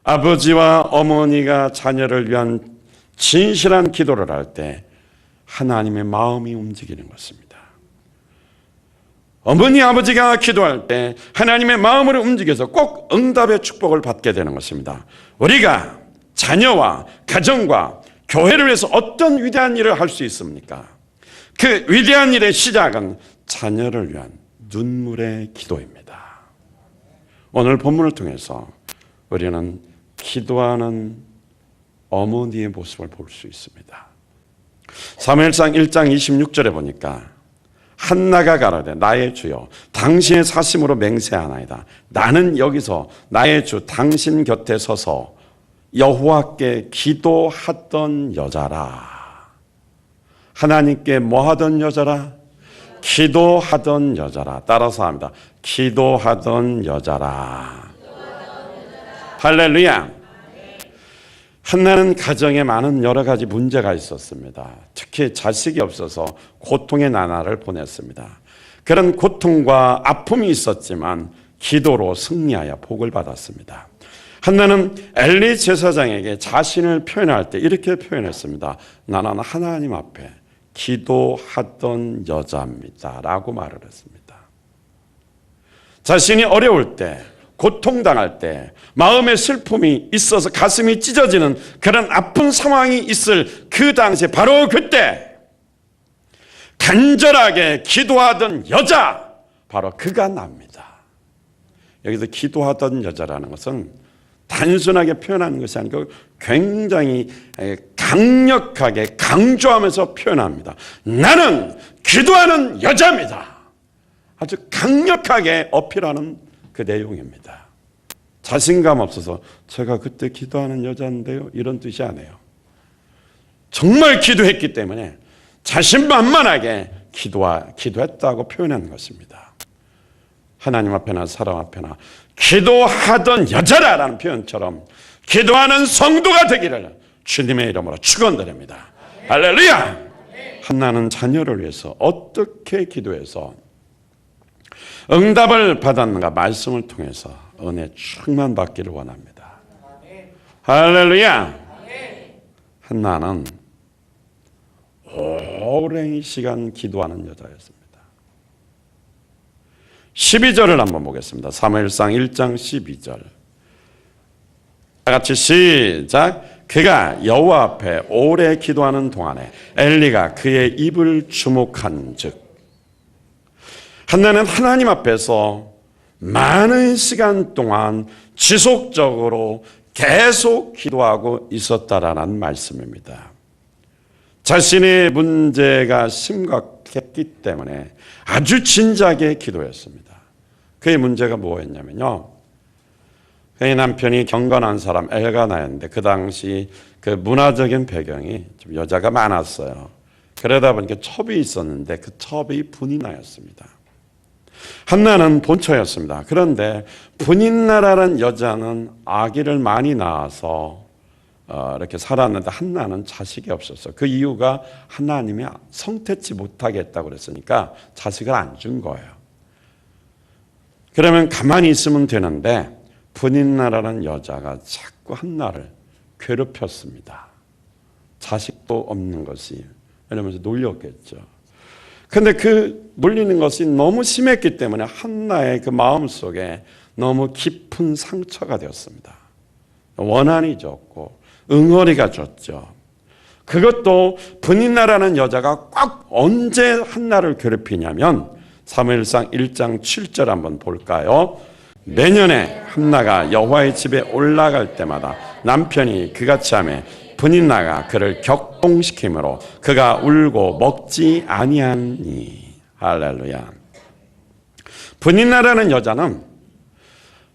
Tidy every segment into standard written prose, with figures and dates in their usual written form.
아버지와 어머니가 자녀를 위한 진실한 기도를 할 때 하나님의 마음이 움직이는 것입니다. 어머니 아버지가 기도할 때 하나님의 마음을 움직여서 꼭 응답의 축복을 받게 되는 것입니다. 우리가 자녀와 가정과 교회를 위해서 어떤 위대한 일을 할 수 있습니까? 그 위대한 일의 시작은 자녀를 위한 눈물의 기도입니다. 오늘 본문을 통해서 우리는 기도하는 어머니의 모습을 볼 수 있습니다. 사무엘상 1장 26절에 보니까 한나가 가로되 나의 주여 당신의 사심으로 맹세하나이다. 나는 여기서 나의 주 당신 곁에 서서 여호와께 기도하던 여자라. 하나님께 뭐 하던 여자라? 기도하던 여자라. 따라서 합니다. 기도하던 여자라. 할렐루야. 한나는 가정에 많은 여러 가지 문제가 있었습니다. 특히 자식이 없어서 고통의 나날을 보냈습니다. 그런 고통과 아픔이 있었지만 기도로 승리하여 복을 받았습니다. 한나는 엘리 제사장에게 자신을 표현할 때 이렇게 표현했습니다. 나는 하나님 앞에 기도하던 여자입니다 라고 말을 했습니다. 자신이 어려울 때, 고통당할 때, 마음의 슬픔이 있어서 가슴이 찢어지는 그런 아픈 상황이 있을 그 당시에 바로 그때 간절하게 기도하던 여자, 바로 그가 납니다. 여기서 기도하던 여자라는 것은 단순하게 표현하는 것이 아니고 굉장히 강력하게 강조하면서 표현합니다. 나는 기도하는 여자입니다. 아주 강력하게 어필하는 그 내용입니다. 자신감 없어서 제가 그때 기도하는 여자인데요 이런 뜻이 아니에요. 정말 기도했기 때문에 자신만만하게 기도했다고 표현하는 것입니다. 하나님 앞에나 사람 앞에나 기도하던 여자라는 표현처럼 기도하는 성도가 되기를 주님의 이름으로 축원드립니다. 할렐루야. 한나는 자녀를 위해서 어떻게 기도해서 응답을 받았는가? 말씀을 통해서 은혜 충만받기를 원합니다. 할렐루야. 한나는 오랜 시간 기도하는 여자였습니다. 12절을 한번 보겠습니다. 사무엘상 1장 12절. 다 같이 시작. 그가 여호와 앞에 오래 기도하는 동안에 엘리가 그의 입을 주목한 즉. 한나는 하나님 앞에서 많은 시간 동안 지속적으로 계속 기도하고 있었다라는 말씀입니다. 자신의 문제가 심각했기 때문에 아주 진지하게 기도했습니다. 그의 문제가 뭐였냐면요. 그의 남편이 경건한 사람 엘가나였는데 그 당시 그 문화적인 배경이 좀 여자가 많았어요. 그러다 보니까 첩이 있었는데 그 첩이 분인나였습니다. 한나는 본처였습니다. 그런데 분인나라는 여자는 아기를 많이 낳아서 이렇게 살았는데 한나는 자식이 없었어요. 그 이유가 하나님이 성태치 못하게 했다고 그랬으니까 자식을 안 준 거예요. 그러면 가만히 있으면 되는데 분인나라는 여자가 자꾸 한나를 괴롭혔습니다. 자식도 없는 것이 이러면서 놀렸겠죠. 근데 그 물리는 것이 너무 심했기 때문에 한나의 그 마음속에 너무 깊은 상처가 되었습니다. 원한이 졌고 응어리가 졌죠. 그것도 분인나라는 여자가 꼭 언제 한나를 괴롭히냐면 사무엘상 1장 7절 한번 볼까요? 매년에 한나가 여호와의 집에 올라갈 때마다 남편이 그같이 하며 분인나가 그를 격동시키므로 그가 울고 먹지 아니하니. 할렐루야. 분인나라는 여자는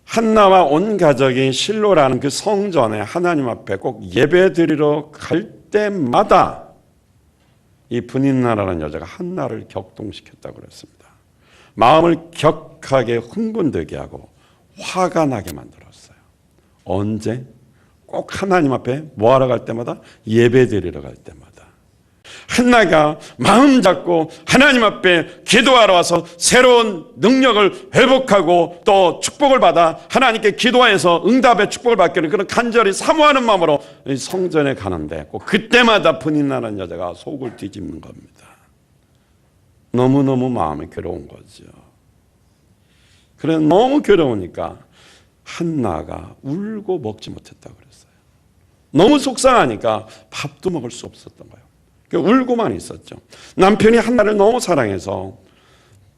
한나와 온 가족이 실로라는 그 성전에 하나님 앞에 꼭 예배드리러 갈 때마다 이 분인나라는 여자가 한나를 격동시켰다고 그랬습니다. 마음을 격하게 흥분되게 하고 화가 나게 만들었어요. 언제? 꼭 하나님 앞에 뭐하러 갈 때마다? 예배드리러 갈 때마다. 한나가 마음 잡고 하나님 앞에 기도하러 와서 새로운 능력을 회복하고 또 축복을 받아 하나님께 기도해서 응답의 축복을 받기를 그런 간절히 사모하는 마음으로 성전에 가는데 꼭 그때마다 분인나는 여자가 속을 뒤집는 겁니다. 너무너무 마음이 괴로운 거죠. 그래 너무 괴로우니까 한나가 울고 먹지 못했다고 그랬어요. 너무 속상하니까 밥도 먹을 수 없었던 거예요. 울고만 있었죠. 남편이 한나를 너무 사랑해서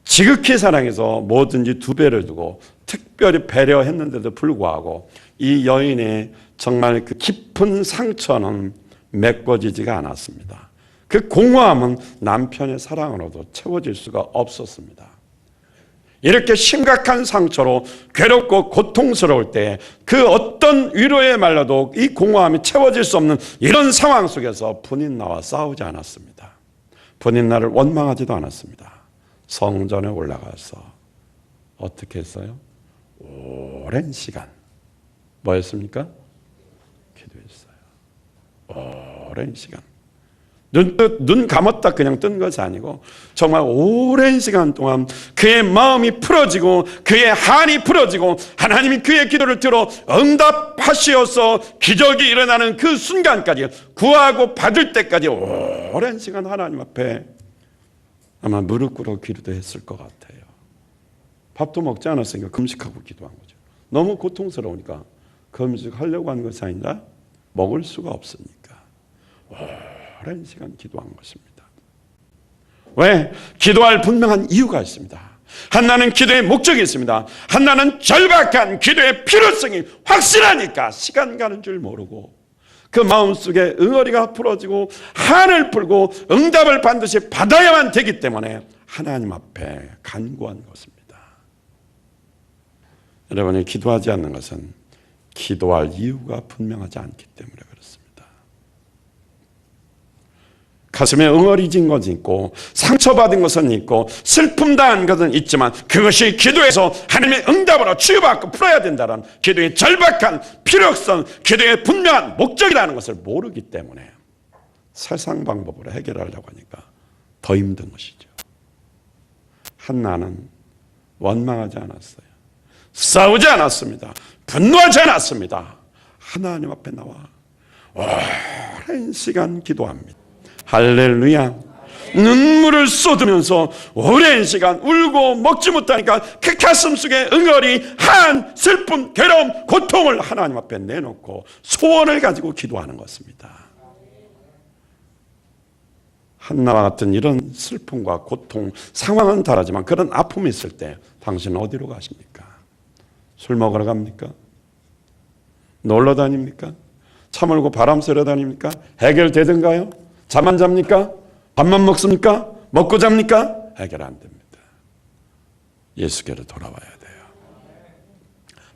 지극히 사랑해서 뭐든지 두 배를 두고 특별히 배려했는데도 불구하고 이 여인의 정말 그 깊은 상처는 메꿔지지가 않았습니다. 그 공허함은 남편의 사랑으로도 채워질 수가 없었습니다. 이렇게 심각한 상처로 괴롭고 고통스러울 때 그 어떤 위로의 말로도 이 공허함이 채워질 수 없는 이런 상황 속에서 분인나와 싸우지 않았습니다. 분인나를 원망하지도 않았습니다. 성전에 올라가서 어떻게 했어요? 오랜 시간 뭐였습니까? 기도했어요. 오랜 시간. 눈 감았다 그냥 뜬 것이 아니고 정말 오랜 시간 동안 그의 마음이 풀어지고 그의 한이 풀어지고 하나님이 그의 기도를 들어 응답하시어서 기적이 일어나는 그 순간까지 구하고 받을 때까지 오랜 시간 하나님 앞에 아마 무릎 꿇어 기도했을 것 같아요. 밥도 먹지 않았으니까 금식하고 기도한 거죠. 너무 고통스러우니까 금식하려고 하는 것이 아니라 먹을 수가 없으니까 오랜 시간 기도한 것입니다. 왜? 기도할 분명한 이유가 있습니다. 한나는 기도의 목적이 있습니다. 한나는 절박한 기도의 필요성이 확실하니까 시간 가는 줄 모르고 그 마음속에 응어리가 풀어지고 한을 풀고 응답을 반드시 받아야만 되기 때문에 하나님 앞에 간구한 것입니다. 여러분이 기도하지 않는 것은 기도할 이유가 분명하지 않기 때문에 그렇습니다. 가슴에 응어리진 것이 있고 상처받은 것은 있고 슬픔당한 것은 있지만 그것이 기도에서 하나님의 응답으로 치유받고 풀어야 된다는 기도의 절박한 필요성, 기도의 분명한 목적이라는 것을 모르기 때문에 세상 방법으로 해결하려고 하니까 더 힘든 것이죠. 한나는 원망하지 않았어요. 싸우지 않았습니다. 분노하지 않았습니다. 하나님 앞에 나와 오랜 시간 기도합니다. 할렐루야. 눈물을 쏟으면서 오랜 시간 울고 먹지 못하니까 그 가슴 속에 응어리, 한, 슬픔, 괴로움, 고통을 하나님 앞에 내놓고 소원을 가지고 기도하는 것입니다. 한나와 같은 이런 슬픔과 고통, 상황은 다르지만 그런 아픔이 있을 때 당신은 어디로 가십니까? 술 먹으러 갑니까? 놀러 다닙니까? 차 몰고 바람 쐬러 다닙니까? 해결되든가요? 잠 안 잡니까? 밥만 먹습니까? 먹고 잡니까? 해결 안 됩니다. 예수께로 돌아와야 돼요.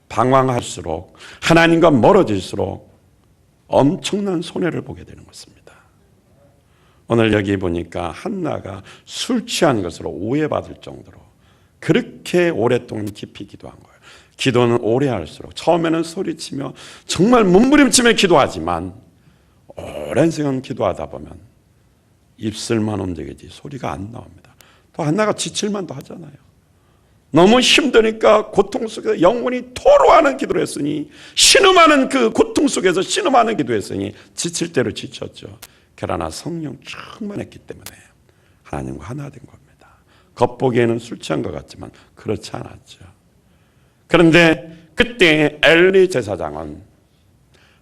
방황할수록 하나님과 멀어질수록 엄청난 손해를 보게 되는 것입니다. 오늘 여기 보니까 한나가 술 취한 것으로 오해받을 정도로 그렇게 오랫동안 깊이 기도한 거예요. 기도는 오래 할수록 처음에는 소리치며 정말 몸부림치며 기도하지만 오랜 시간 기도하다 보면 입술만 움직이지 소리가 안 나옵니다. 또 한나가 지칠만도 하잖아요. 너무 힘드니까 고통 속에서 영혼이 토로하는 기도를 했으니 신음하는 그 고통 속에서 신음하는 기도했으니 지칠 대로 지쳤죠. 그러나 성령 충만했기 때문에 하나님과 하나 된 겁니다. 겉보기에는 술 취한 것 같지만 그렇지 않았죠. 그런데 그때 엘리 제사장은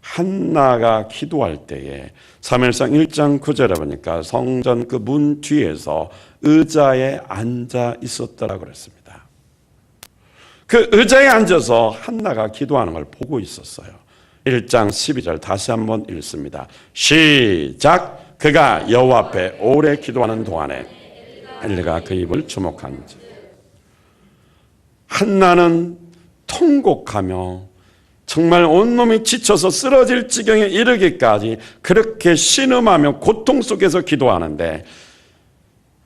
한나가 기도할 때에 사무엘상 1장 9절에 보니까 성전 그 문 뒤에서 의자에 앉아 있었더라고 그랬습니다. 그 의자에 앉아서 한나가 기도하는 걸 보고 있었어요. 1장 12절 다시 한번 읽습니다. 시작. 그가 여호와 앞에 오래 기도하는 동안에 엘리가 그 입을 주목한지. 한나는 통곡하며 정말 온몸이 지쳐서 쓰러질 지경에 이르기까지 그렇게 신음하며 고통 속에서 기도하는데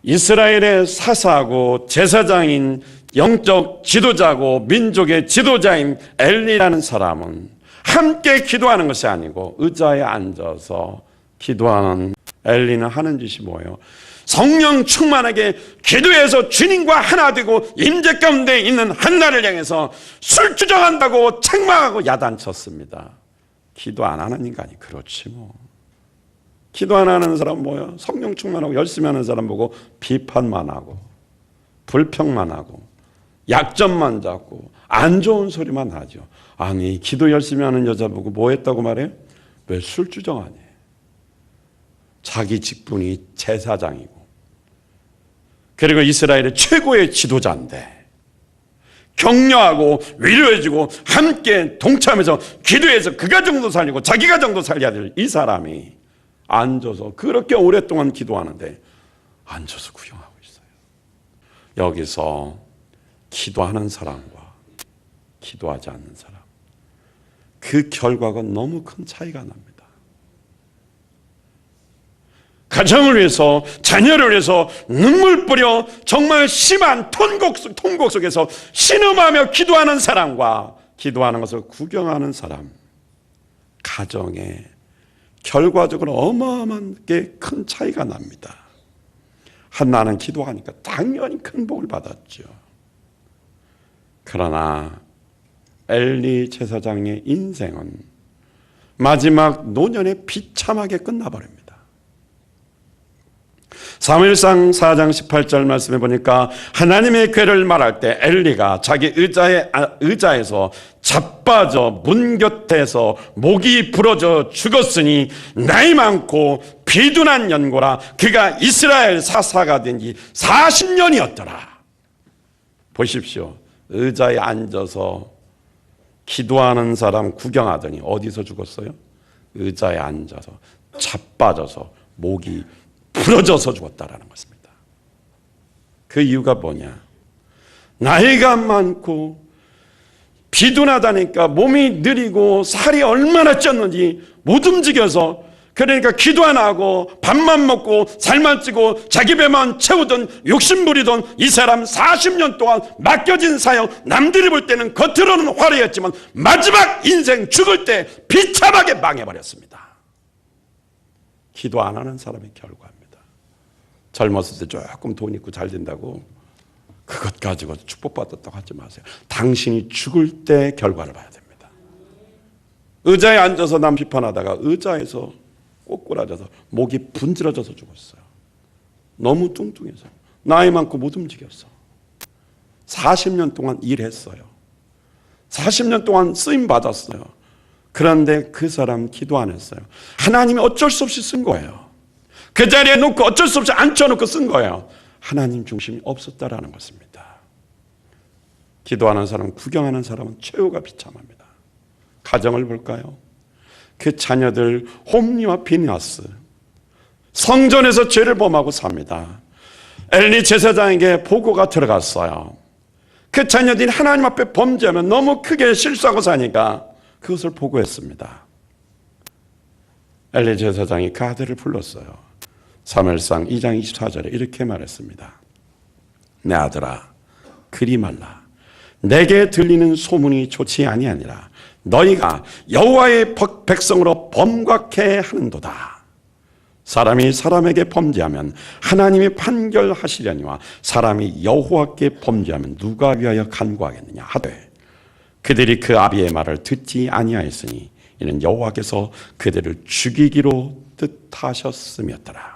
이스라엘의 사사고 제사장인 영적 지도자고 민족의 지도자인 엘리라는 사람은 함께 기도하는 것이 아니고 의자에 앉아서 기도하는 엘리는 하는 짓이 뭐예요? 성령 충만하게 기도해서 주님과 하나 되고 임재 가운데 있는 한나를 향해서 술 주정한다고 책망하고 야단쳤습니다. 기도 안 하는 인간이 그렇지 뭐. 기도 안 하는 사람 뭐예요? 성령 충만하고 열심히 하는 사람 보고 비판만 하고 불평만 하고 약점만 잡고 안 좋은 소리만 하죠. 아니 기도 열심히 하는 여자 보고 뭐 했다고 말해요? 왜 술 주정하니? 자기 직분이 제사장이고 그리고 이스라엘의 최고의 지도자인데 격려하고 위로해주고 함께 동참해서 기도해서 그 가정도 살리고 자기 가정도 살려야 될 이 사람이 앉아서 그렇게 오랫동안 기도하는데 앉아서 구경하고 있어요. 여기서 기도하는 사람과 기도하지 않는 사람, 그 결과가 너무 큰 차이가 납니다. 가정을 위해서, 자녀를 위해서 눈물 뿌려 정말 심한 통곡 속에서 신음하며 기도하는 사람과 기도하는 것을 구경하는 사람, 가정에 결과적으로 어마어마하게 큰 차이가 납니다. 한나는 기도하니까 당연히 큰 복을 받았죠. 그러나 엘리 제사장의 인생은 마지막 노년에 비참하게 끝나버립니다. 사무엘상 4장 18절 말씀해 보니까 하나님의 괴를 말할 때 엘리가 자기 의자에서 자빠져 문 곁에서 목이 부러져 죽었으니 나이 많고 비둔한 연고라 그가 이스라엘 사사가 된 지 40년이었더라. 보십시오. 의자에 앉아서 기도하는 사람 구경하더니 어디서 죽었어요? 의자에 앉아서 자빠져서 목이 부러져서 죽었다라는 것입니다. 그 이유가 뭐냐? 나이가 많고 비둔하다니까 몸이 느리고 살이 얼마나 쪘는지 못 움직여서 그러니까 기도 안 하고 밥만 먹고 살만 찌고 자기 배만 채우던 욕심부리던 이 사람 40년 동안 맡겨진 사역 남들이 볼 때는 겉으로는 화려했지만 마지막 인생 죽을 때 비참하게 망해버렸습니다. 기도 안 하는 사람의 결과입니다. 젊었을 때 조금 돈 있고 잘 된다고 그것 가지고 축복받았다고 하지 마세요. 당신이 죽을 때 결과를 봐야 됩니다. 의자에 앉아서 남 비판하다가 의자에서 꼬꾸라져서 목이 분질러져서 죽었어요. 너무 뚱뚱해서 나이 많고 못 움직였어. 40년 동안 일했어요. 40년 동안 쓰임 받았어요. 그런데 그 사람 기도 안 했어요. 하나님이 어쩔 수 없이 쓴 거예요. 그 자리에 놓고 어쩔 수 없이 앉혀놓고 쓴 거예요. 하나님 중심이 없었다라는 것입니다. 기도하는 사람, 구경하는 사람은 최후가 비참합니다. 가정을 볼까요? 그 자녀들 홈리와 비니아스 성전에서 죄를 범하고 삽니다. 엘리 제사장에게 보고가 들어갔어요. 그 자녀들이 하나님 앞에 범죄하면 너무 크게 실수하고 사니까 그것을 보고했습니다. 엘리 제사장이 그 아들을 불렀어요. 사무엘상 2장 24절에 이렇게 말했습니다. 내 아들아 그리 말라. 내게 들리는 소문이 좋지 아니하니라. 너희가 여호와의 백성으로 범곽해 하는도다. 사람이 사람에게 범죄하면 하나님이 판결하시려니와 사람이 여호와께 범죄하면 누가 위하여 간구하겠느냐 하되 그들이 그 아비의 말을 듣지 아니하였으니 이는 여호와께서 그들을 죽이기로 뜻하셨음이었더라.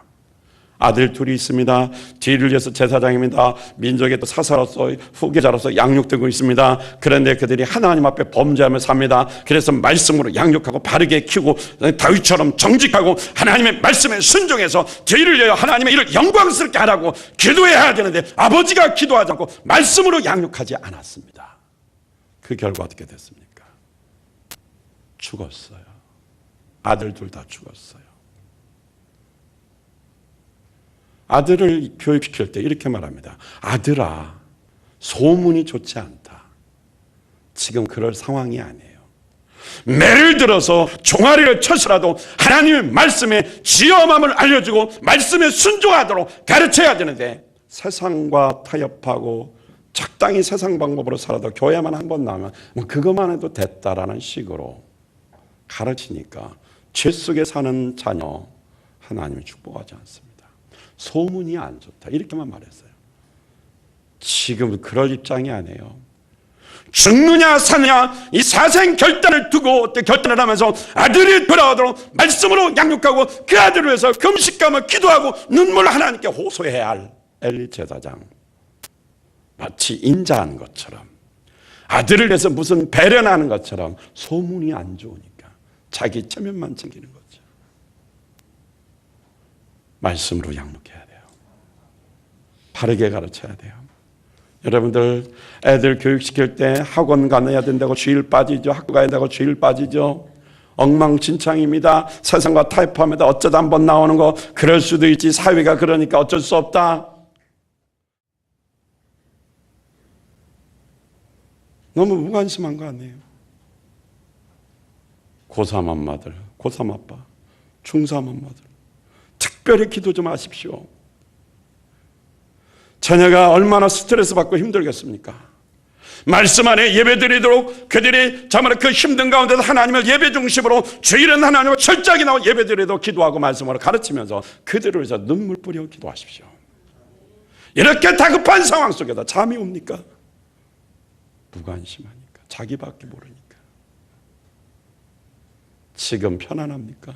아들 둘이 있습니다. 뒤를 이어서 제사장입니다. 민족의 또 사사로서 후계자로서 양육되고 있습니다. 그런데 그들이 하나님 앞에 범죄하며 삽니다. 그래서 말씀으로 양육하고 바르게 키우고 다윗처럼 정직하고 하나님의 말씀에 순종해서 뒤를 이어 하나님의 일을 영광스럽게 하라고 기도해야 되는데 아버지가 기도하지 않고 말씀으로 양육하지 않았습니다. 그 결과 어떻게 됐습니까? 죽었어요. 아들 둘 다 죽었어요. 아들을 교육시킬 때 이렇게 말합니다. 아들아, 소문이 좋지 않다. 지금 그럴 상황이 아니에요. 매를 들어서 종아리를 쳐서라도 하나님의 말씀에 지엄함을 알려주고 말씀에 순종하도록 가르쳐야 되는데 세상과 타협하고 적당히 세상 방법으로 살아도 교회만 한 번 나오면 뭐 그것만 해도 됐다라는 식으로 가르치니까 죄 속에 사는 자녀 하나님이 축복하지 않습니다. 소문이 안 좋다. 이렇게만 말했어요. 지금은 그럴 입장이 아니에요. 죽느냐 사느냐 이 사생 결단을 두고 결단을 하면서 아들이 돌아오도록 말씀으로 양육하고 그 아들을 위해서 금식하며 기도하고 눈물 하나님께 호소해야 할 엘리 제사장, 마치 인자한 것처럼 아들을 위해서 무슨 배려하는 것처럼 소문이 안 좋으니까 자기 체면만 챙기는 거죠. 말씀으로 양육해야 돼요. 바르게 가르쳐야 돼요. 여러분들 애들 교육시킬 때 학원 가야 된다고 주일 빠지죠. 학교 가야 된다고 주일 빠지죠. 엉망진창입니다. 세상과 타협합니다. 어쩌다 한번 나오는 거 그럴 수도 있지. 사회가 그러니까 어쩔 수 없다. 너무 무관심한 거 아니에요. 고3 엄마들, 고3 아빠, 중3 엄마들 특별히 기도 좀 하십시오. 자녀가 얼마나 스트레스 받고 힘들겠습니까? 말씀 안에 예배드리도록 그들이 정말 그 힘든 가운데서 하나님을 예배 중심으로 주일은 하나님을 철저하게 나와 예배드리도록 기도하고 말씀으로 가르치면서 그들을 위해서 눈물 뿌려 기도하십시오. 이렇게 다급한 상황 속에다 잠이 옵니까? 무관심하니까, 자기밖에 모르니까. 지금 편안합니까?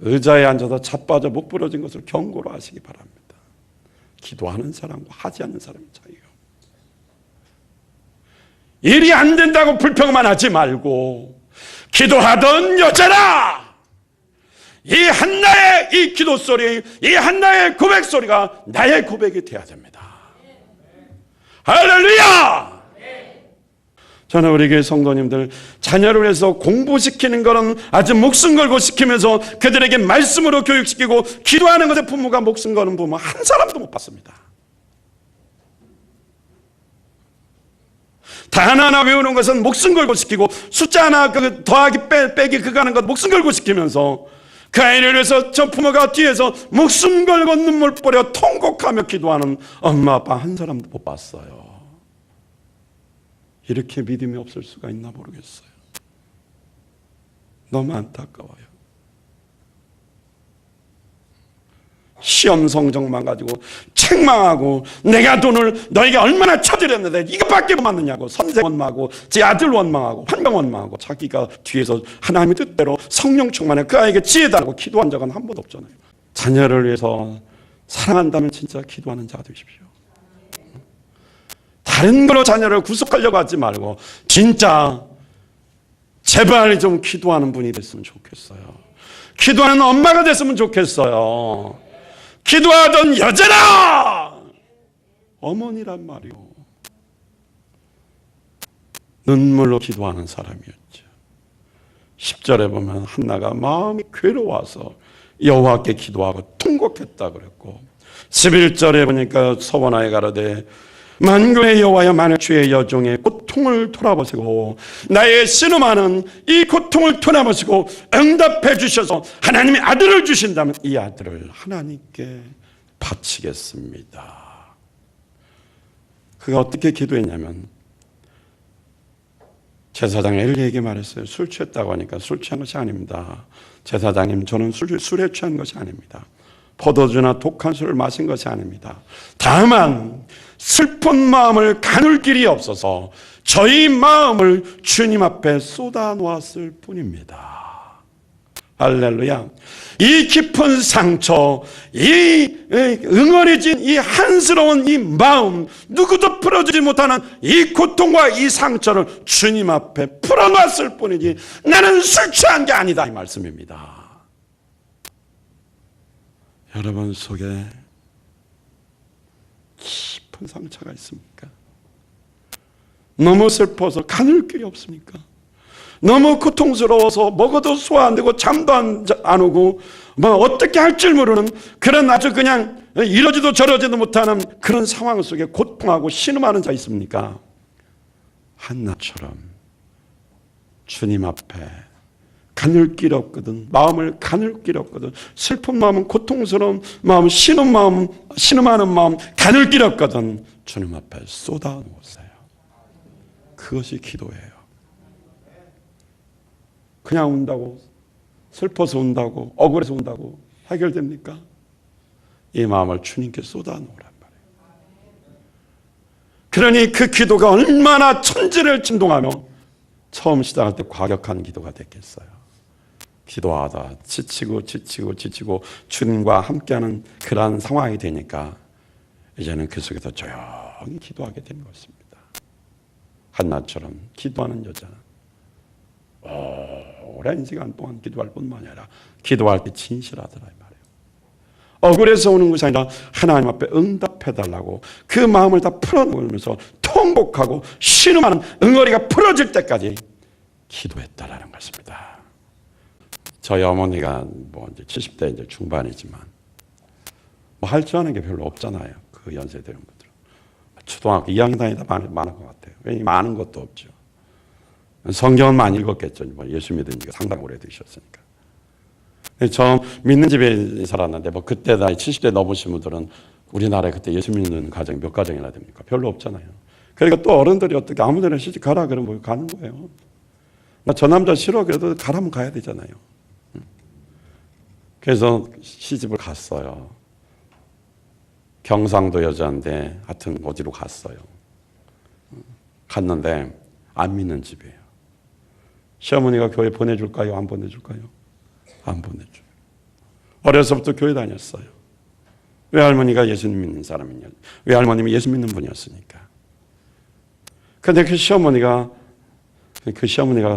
의자에 앉아서 자빠져 목 부러진 것을 경고로 하시기 바랍니다. 기도하는 사람과 하지 않는 사람의 차이예요. 일이 안 된다고 불평만 하지 말고 기도하던 여자라, 이 한나의 이 기도 소리, 이 한나의 고백 소리가 나의 고백이 돼야 됩니다. 할렐루야! 저는 우리 교회 성도님들 자녀를 위해서 공부시키는 것은 아주 목숨 걸고 시키면서 그들에게 말씀으로 교육시키고 기도하는 것에 부모가 목숨 거는 부모 한 사람도 못 봤습니다. 단 하나 외우는 것은 목숨 걸고 시키고 숫자 하나 그 더하기 빼기 그거 하는 것 목숨 걸고 시키면서 그 아이를 위해서 저 부모가 뒤에서 목숨 걸고 눈물 뿌려 통곡하며 기도하는 엄마 아빠 한 사람도 못 봤어요. 이렇게 믿음이 없을 수가 있나 모르겠어요. 너무 안타까워요. 시험 성적만 가지고 책망하고 내가 돈을 너에게 얼마나 쳐드렸는데 이것밖에 못 맞느냐고 선생 원망하고 제 아들 원망하고 환경 원망하고 자기가 뒤에서 하나님의 뜻대로 성령 충만해 그 아이에게 지혜 달라고 기도한 적은 한 번도 없잖아요. 자녀를 위해서 사랑한다면 진짜 기도하는 자가 되십시오. 다른 걸로 자녀를 구속하려고 하지 말고 진짜 제발 좀 기도하는 분이 됐으면 좋겠어요. 기도하는 엄마가 됐으면 좋겠어요. 기도하던 여자라! 어머니란 말이요. 눈물로 기도하는 사람이었죠. 10절에 보면 한나가 마음이 괴로워서 여호와께 기도하고 통곡했다 그랬고 11절에 보니까 서원하여 가로되 만군의 여호와여 만일 주의 여종의 고통을 돌아보시고 나의 신음하는 이 고통을 돌아보시고 응답해 주셔서 하나님의 아들을 주신다면 이 아들을 하나님께 바치겠습니다. 그가 어떻게 기도했냐면 제사장 엘리에게 말했어요. 술 취했다고 하니까 술 취한 것이 아닙니다. 제사장님 저는 술에 취한 것이 아닙니다. 포도주나 독한 술을 마신 것이 아닙니다. 다만 슬픈 마음을 가눌 길이 없어서 저희 마음을 주님 앞에 쏟아 놓았을 뿐입니다. 할렐루야. 이 깊은 상처, 이 응어리진 이 한스러운 이 마음, 누구도 풀어주지 못하는 이 고통과 이 상처를 주님 앞에 풀어놨을 뿐이지 나는 술 취한 게 아니다 이 말씀입니다. 여러분 속에 깊은 상처가 있습니까? 너무 슬퍼서 가눌 길이 없습니까? 너무 고통스러워서 먹어도 소화 안 되고 잠도 안 오고 뭐 어떻게 할 줄 모르는 그런 아주 그냥 이러지도 저러지도 못하는 그런 상황 속에 고통하고 신음하는 자 있습니까? 한나처럼 주님 앞에 가눌 길 없거든. 마음을 가눌 길 없거든. 슬픈 마음은 고통스러운 마음, 신음하는 마음 가눌 길 없거든. 주님 앞에 쏟아 놓으세요. 그것이 기도예요. 그냥 운다고 슬퍼서 운다고, 억울해서 운다고 해결됩니까? 이 마음을 주님께 쏟아놓으란 말이에요. 그러니 그 기도가 얼마나 천지를 진동하며 처음 시작할 때 과격한 기도가 됐겠어요. 기도하다 지치고 주님과 함께하는 그러한 상황이 되니까 이제는 그 속에서 조용히 기도하게 된 것입니다. 한나처럼 기도하는 여자는 오랜 시간 동안 기도할 뿐만 아니라 기도할 때 진실하더라 이 말이에요. 억울해서 오는 것이 아니라 하나님 앞에 응답해달라고 그 마음을 다 풀어놓으면서 통곡하고 신음하는 응어리가 풀어질 때까지 기도했다라는 것입니다. 저희 어머니가 이제 70대 이제 중반이지만 할 줄 아는 게 별로 없잖아요. 그 연세 되는 분들은. 초등학교 2학년 다니다 많은 것 같아요. 왜냐면 아는 것도 없죠. 성경은 많이 읽었겠죠. 예수 믿은 지가 상당히 오래되셨으니까. 저 믿는 집에 살았는데 그때 나이 70대 넘으신 분들은 우리나라에 그때 예수 믿는 가정이 몇 가정이나 됩니까? 별로 없잖아요. 그러니까 또 어른들이 어떻게 아무 데나 시집 가라 그러면 가는 거예요. 저 남자 싫어 그래도 가라면 가야 되잖아요. 그래서 시집을 갔어요. 경상도 여자인데 하여튼 어디로 갔어요. 갔는데 안 믿는 집이에요. 시어머니가 교회 보내줄까요? 안 보내줄까요? 안 보내줘요. 어려서부터 교회 다녔어요. 외할머니가 예수 믿는 사람이냐? 외할머님이 예수 믿는 분이었으니까. 근데 그 시어머니가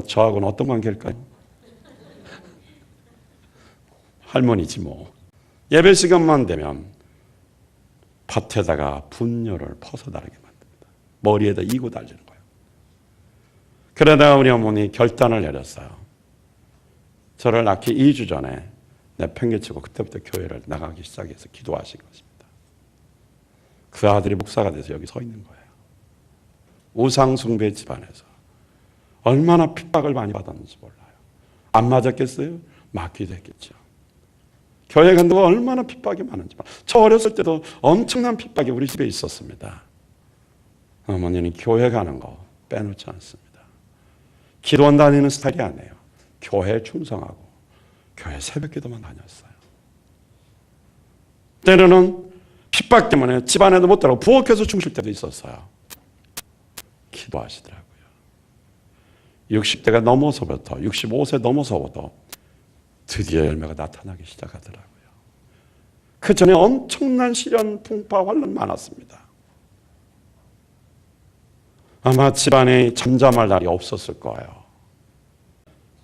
저하고는 어떤 관계일까요? 할머니지 뭐. 예배 시간만 되면 밭에다가 분뇨를 퍼서 다르게 만듭니다. 머리에다 이고 달리는 거예요. 그러다가 우리 어머니 결단을 내렸어요. 저를 낳기 2주 전에 내팽개치고 그때부터 교회를 나가기 시작해서 기도하신 것입니다. 그 아들이 목사가 돼서 여기 서 있는 거예요. 우상숭배 집안에서 얼마나 핍박을 많이 받았는지 몰라요. 안 맞았겠어요? 맞기도 했겠죠. 교회 간 동안 얼마나 핍박이 많은지. 저 어렸을 때도 엄청난 핍박이 우리 집에 있었습니다. 어머니는 교회 가는 거 빼놓지 않습니다. 기도원 다니는 스타일이 아니에요. 교회에 충성하고 교회 새벽기도만 다녔어요. 때로는 핍박 때문에 집안에도 못 들어가고 부엌에서 주무실 때도 있었어요. 기도하시더라고요. 60대가 넘어서부터 65세 넘어서부터 드디어 열매가 나타나기 시작하더라고요. 그 전에 엄청난 시련, 풍파, 환란 많았습니다. 아마 집안에 잠잠할 날이 없었을 거예요.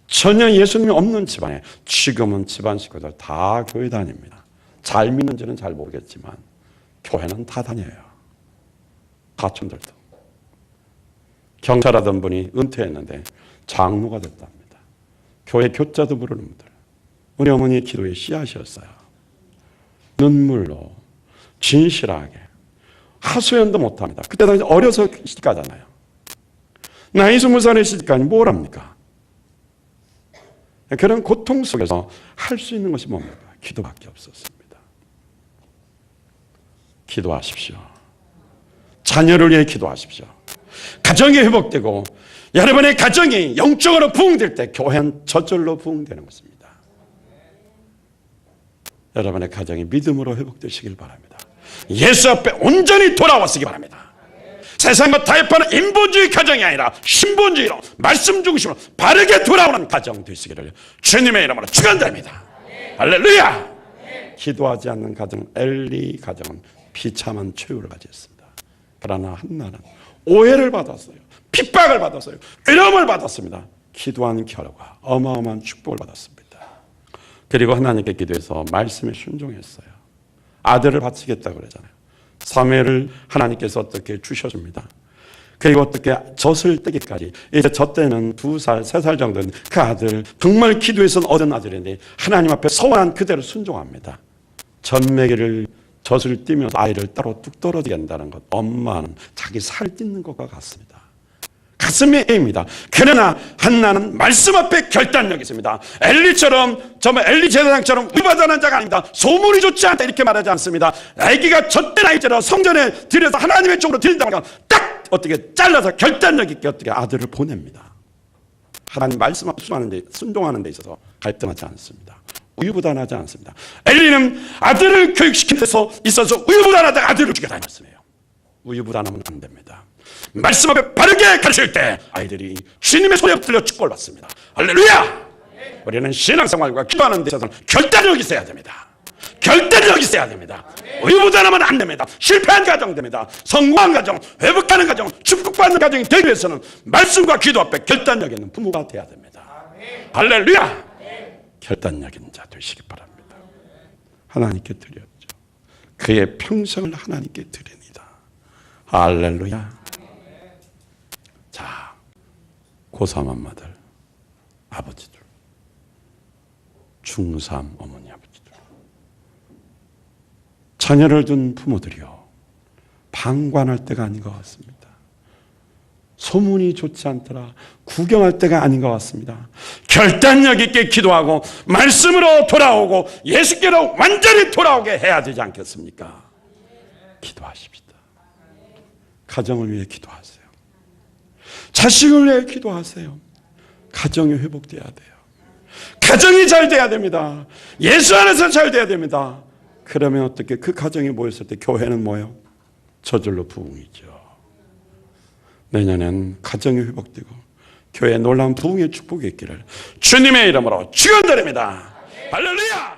전혀 예수님이 없는 집안에 지금은 집안 식구들 다 교회 다닙니다. 잘 믿는지는 잘 모르겠지만 교회는 다 다녀요. 가촌들도. 경찰하던 분이 은퇴했는데 장로가 됐답니다. 교회 교자도 부르는 분들. 우리 어머니의 기도의 씨앗이었어요. 눈물로 진실하게 하소연도 못합니다. 그때 당시 어려서 시집가잖아요. 나이 20살에 시집가니 뭘 합니까? 그런 고통 속에서 할 수 있는 것이 뭡니까? 기도밖에 없었습니다. 기도하십시오. 자녀를 위해 기도하십시오. 가정이 회복되고 여러분의 가정이 영적으로 부흥될 때 교회는 저절로 부흥되는 것입니다. 여러분의 가정이 믿음으로 회복되시길 바랍니다. 예수 앞에 온전히 돌아왔으기 바랍니다. 세상과 타협하는 인본주의 가정이 아니라 신본주의로 말씀 중심으로 바르게 돌아오는 가정 되시기를 주님의 이름으로 축원드립니다. 할렐루야. 기도하지 않는 가정, 엘리 가정은 비참한 최후를 맞이했습니다. 그러나 한나는 오해를 받았어요. 핍박을 받았어요. 위험을 받았습니다. 기도하는 결과 어마어마한 축복을 받았습니다. 그리고 하나님께 기도해서 말씀에 순종했어요. 아들을 바치겠다고 그러잖아요. 사무엘을 하나님께서 어떻게 주셔줍니다. 그리고 어떻게 젖을 뜨기까지 이제 저 때는 2살, 3살 정도는 그 아들 정말 기도해서 얻은 아들인데 하나님 앞에 서원한 그대로 순종합니다. 젖먹이를 젖을 띠면서 아이를 따로 뚝 떨어지게 한다는 것, 엄마는 자기 살 찢는 것과 같습니다. 가슴이 애입니다. 그러나 한나는 말씀 앞에 결단력이 있습니다. 엘리처럼 정말 엘리 제사장처럼 위받아는 자가 아닙니다. 소문이 좋지 않다 이렇게 말하지 않습니다. 아기가 젖된 아이처럼 성전에 들여서 하나님의 쪽으로 드린다고 하면 딱 어떻게 잘라서 결단력 있게 어떻게 아들을 보냅니다. 하나님 말씀 앞에 순종하는 데 있어서 갈등하지 않습니다. 우유부단하지 않습니다. 엘리는 아들을 교육시키는 데서 있어서 우유부단하다가 아들을 죽여 다녔어요. 우유부단하면 안 됩니다. 말씀 앞에 바르게 가르칠 때 아이들이 주님의 소리에 들려 축복을 받습니다. 할렐루야! 우리는 신앙생활과 기도하는 데 있어서는 결단력이 있어야 됩니다. 결단력이 있어야 됩니다. 우유부단하면 안 됩니다. 실패한 가정 됩니다. 성공한 가정, 회복하는 가정, 축복받는 가정이 되기 위해서는 말씀과 기도 앞에 결단력 있는 부모가 돼야 됩니다. 할렐루야! 결단력 있는 자 되시기 바랍니다. 하나님께 드렸죠. 그의 평생을 하나님께 드립니다. 할렐루야. 자, 고3 엄마들, 아버지들, 중3 어머니 아버지들, 자녀를 둔 부모들이요, 방관할 때가 아닌 것 같습니다. 소문이 좋지 않더라 구경할 때가 아닌 것 같습니다. 결단력 있게 기도하고 말씀으로 돌아오고 예수께로 완전히 돌아오게 해야 되지 않겠습니까? 기도하십시다. 가정을 위해 기도하세요. 자식을 위해 기도하세요. 가정이 회복돼야 돼요. 가정이 잘 돼야 됩니다. 예수 안에서 잘 돼야 됩니다. 그러면 어떻게 그 가정이 모였을 때 교회는 뭐예요? 저절로 부흥이죠. 내년엔 가정이 회복되고 교회에 놀라운 부흥의 축복이 있기를 주님의 이름으로 축원드립니다. 할렐루야!